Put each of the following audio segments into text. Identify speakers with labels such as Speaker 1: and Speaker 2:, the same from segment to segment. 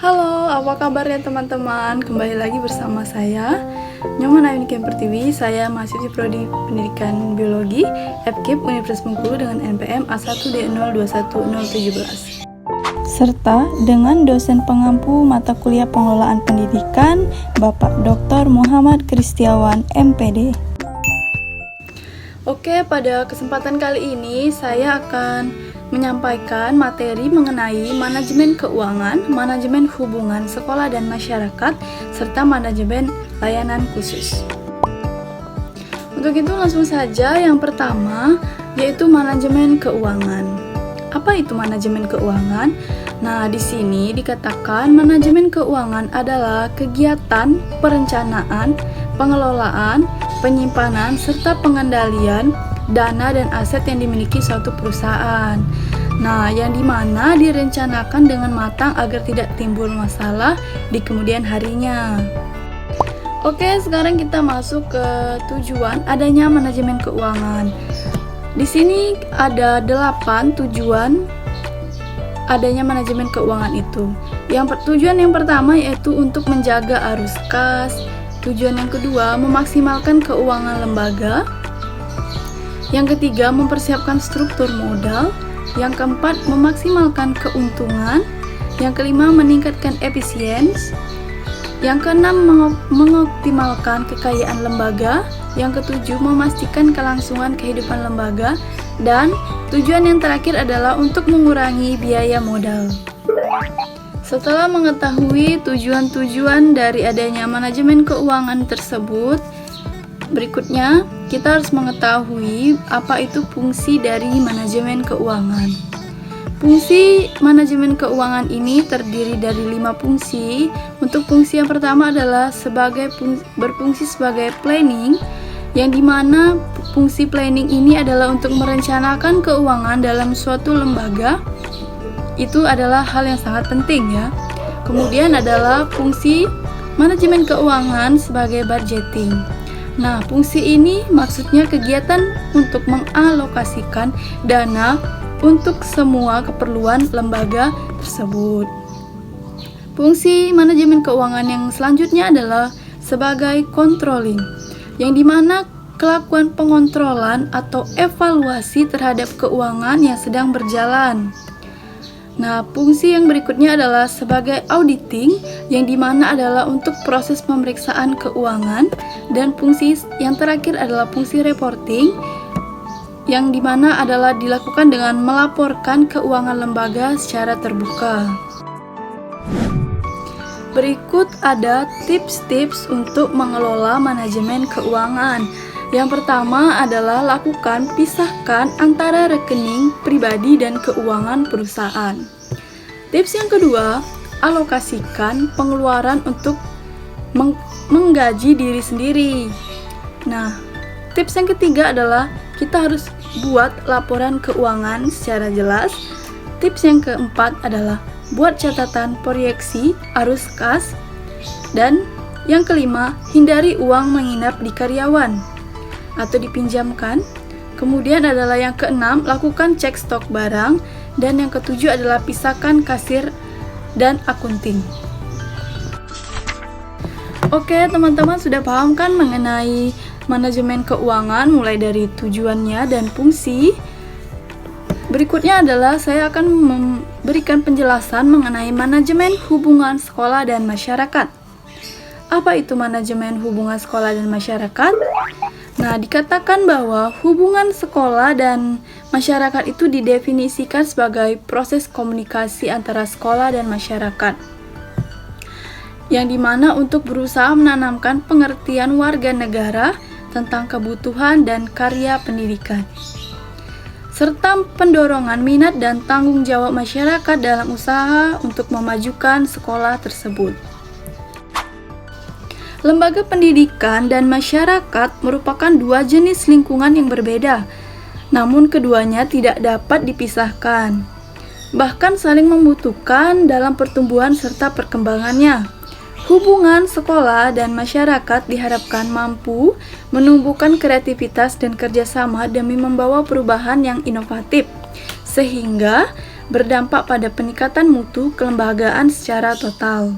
Speaker 1: Halo, apa kabar ya teman-teman? Kembali lagi bersama saya Nyoman Ayunika Pertiwi. Saya mahasiswi Prodi Pendidikan Biologi FKIP Universitas Bengkulu dengan NPM A1D021017 serta dengan dosen pengampu mata kuliah pengelolaan pendidikan Bapak Dr. Muhammad Kristiawan MPD. Oke, pada kesempatan kali ini saya akan menyampaikan materi mengenai manajemen keuangan, manajemen hubungan sekolah dan masyarakat, serta manajemen layanan khusus. Untuk itu langsung saja yang pertama yaitu manajemen keuangan. Apa itu manajemen keuangan? Nah, di sini dikatakan manajemen keuangan adalah kegiatan perencanaan, pengelolaan, penyimpanan, serta pengendalian dana dan aset yang dimiliki suatu perusahaan. Nah, yang dimana direncanakan dengan matang agar tidak timbul masalah di kemudian harinya. Oke, sekarang kita masuk ke tujuan adanya manajemen keuangan. Di sini ada 8 tujuan adanya manajemen keuangan itu. Tujuan yang pertama yaitu untuk menjaga arus kas. Tujuan yang kedua, memaksimalkan keuangan lembaga. Yang ketiga, mempersiapkan struktur modal. Yang keempat, memaksimalkan keuntungan. Yang kelima, meningkatkan efisiensi. Yang keenam, mengoptimalkan kekayaan lembaga. Yang ketujuh, memastikan kelangsungan kehidupan lembaga. Dan tujuan yang terakhir adalah untuk mengurangi biaya modal. Setelah mengetahui tujuan-tujuan dari adanya manajemen keuangan tersebut, berikutnya kita harus mengetahui apa itu fungsi dari manajemen keuangan. Fungsi manajemen keuangan ini terdiri dari 5 fungsi. Untuk fungsi yang pertama adalah berfungsi sebagai planning, yang dimana fungsi planning ini adalah untuk merencanakan keuangan dalam suatu lembaga. Itu adalah hal yang sangat penting ya. Kemudian adalah fungsi manajemen keuangan sebagai budgeting. Nah, fungsi ini maksudnya kegiatan untuk mengalokasikan dana untuk semua keperluan lembaga tersebut. Fungsi manajemen keuangan yang selanjutnya adalah sebagai controlling, yang dimana kelakuan pengontrolan atau evaluasi terhadap keuangan yang sedang berjalan. Nah, fungsi yang berikutnya adalah sebagai auditing, yang dimana adalah untuk proses pemeriksaan keuangan. Dan fungsi yang terakhir adalah fungsi reporting, yang dimana adalah dilakukan dengan melaporkan keuangan lembaga secara terbuka. Berikut ada tips-tips untuk mengelola manajemen keuangan. Yang pertama adalah lakukan pisahkan antara rekening pribadi dan keuangan perusahaan. Tips yang kedua, alokasikan pengeluaran untuk menggaji diri sendiri. Nah, tips yang ketiga adalah kita harus buat laporan keuangan secara jelas. Tips yang keempat adalah buat catatan proyeksi arus kas. Dan yang kelima, hindari uang menginap di karyawan atau dipinjamkan. Kemudian adalah yang keenam, lakukan cek stok barang. Dan yang ketujuh adalah pisahkan kasir dan akunting. Oke, teman-teman sudah paham kan mengenai manajemen keuangan mulai dari tujuannya dan fungsi. Berikutnya adalah saya akan memberikan penjelasan mengenai manajemen hubungan sekolah dan masyarakat. Apa itu manajemen hubungan sekolah dan masyarakat? Nah, dikatakan bahwa hubungan sekolah dan masyarakat itu didefinisikan sebagai proses komunikasi antara sekolah dan masyarakat, yang dimana untuk berusaha menanamkan pengertian warga negara tentang kebutuhan dan karya pendidikan, serta pendorongan minat dan tanggung jawab masyarakat dalam usaha untuk memajukan sekolah tersebut. Lembaga pendidikan dan masyarakat merupakan dua jenis lingkungan yang berbeda, namun keduanya tidak dapat dipisahkan, bahkan saling membutuhkan dalam pertumbuhan serta perkembangannya. Hubungan sekolah dan masyarakat diharapkan mampu menumbuhkan kreativitas dan kerjasama demi membawa perubahan yang inovatif, sehingga berdampak pada peningkatan mutu kelembagaan secara total.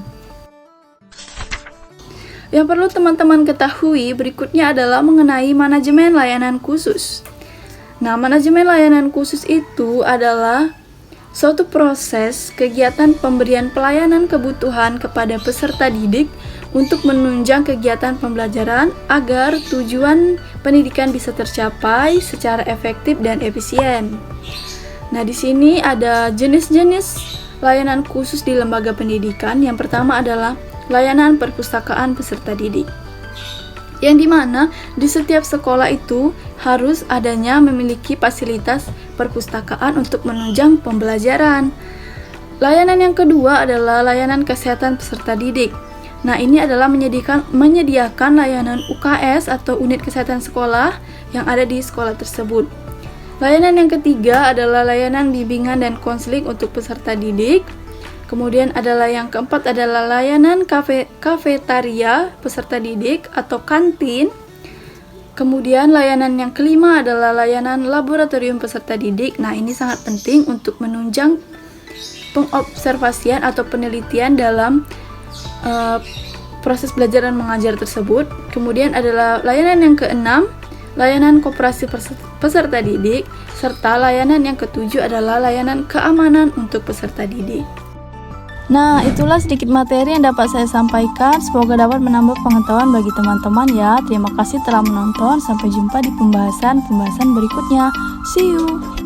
Speaker 1: Yang perlu teman-teman ketahui berikutnya adalah mengenai manajemen layanan khusus. Nah, manajemen layanan khusus itu adalah suatu proses kegiatan pemberian pelayanan kebutuhan kepada peserta didik untuk menunjang kegiatan pembelajaran agar tujuan pendidikan bisa tercapai secara efektif dan efisien. Nah, di sini ada jenis-jenis layanan khusus di lembaga pendidikan. Yang pertama adalah layanan perpustakaan peserta didik, yang dimana di setiap sekolah itu harus adanya memiliki fasilitas perpustakaan untuk menunjang pembelajaran. Layanan yang kedua adalah layanan kesehatan peserta didik. Nah, ini adalah menyediakan layanan UKS atau unit kesehatan sekolah yang ada di sekolah tersebut. Layanan yang ketiga adalah layanan bimbingan dan konseling untuk peserta didik. Kemudian adalah yang keempat adalah layanan kafetaria peserta didik atau kantin. Kemudian layanan yang kelima adalah layanan laboratorium peserta didik. Nah, ini sangat penting untuk menunjang pengobservasian atau penelitian dalam proses belajar dan mengajar tersebut. Kemudian adalah layanan yang keenam, layanan koperasi peserta didik, serta layanan yang ketujuh adalah layanan keamanan untuk peserta didik. Nah, itulah sedikit materi yang dapat saya sampaikan. Semoga dapat menambah pengetahuan bagi teman-teman ya. Terima kasih telah menonton. Sampai jumpa di pembahasan berikutnya. See you.